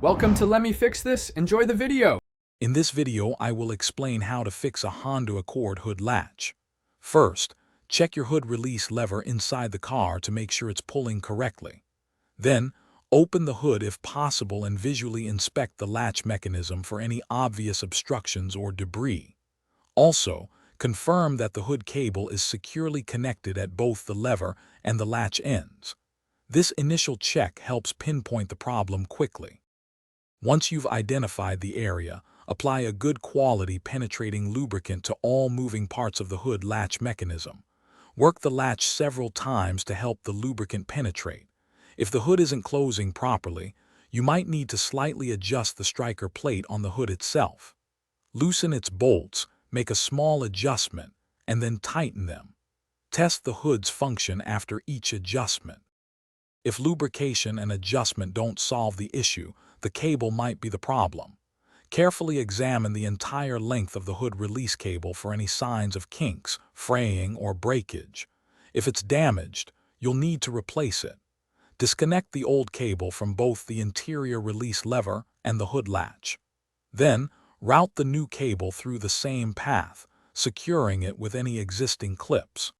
Welcome to Let Me Fix This. Enjoy the video. In this video, I will explain how to fix a Honda Accord hood latch. First, check your hood release lever inside the car to make sure it's pulling correctly. Then, open the hood if possible and visually inspect the latch mechanism for any obvious obstructions or debris. Also, confirm that the hood cable is securely connected at both the lever and the latch ends. This initial check helps pinpoint the problem quickly. Once you've identified the area, apply a good quality penetrating lubricant to all moving parts of the hood latch mechanism. Work the latch several times to help the lubricant penetrate. If the hood isn't closing properly, you might need to slightly adjust the striker plate on the hood itself. Loosen its bolts, make a small adjustment, and then tighten them. Test the hood's function after each adjustment. If lubrication and adjustment don't solve the issue, the cable might be the problem. Carefully examine the entire length of the hood release cable for any signs of kinks, fraying, or breakage. If it's damaged, you'll need to replace it. Disconnect the old cable from both the interior release lever and the hood latch. Then, route the new cable through the same path, securing it with any existing clips.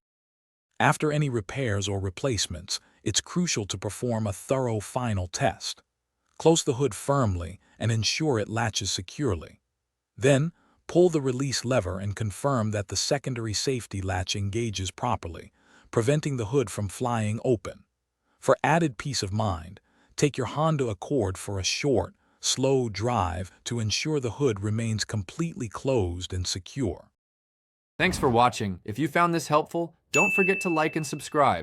After any repairs or replacements, it's crucial to perform a thorough final test. Close the hood firmly and ensure it latches securely. Then, pull the release lever and confirm that the secondary safety latch engages properly, preventing the hood from flying open. For added peace of mind, take your Honda Accord for a short, slow drive to ensure the hood remains completely closed and secure. Thanks for watching. If you found this helpful, don't forget to like and subscribe.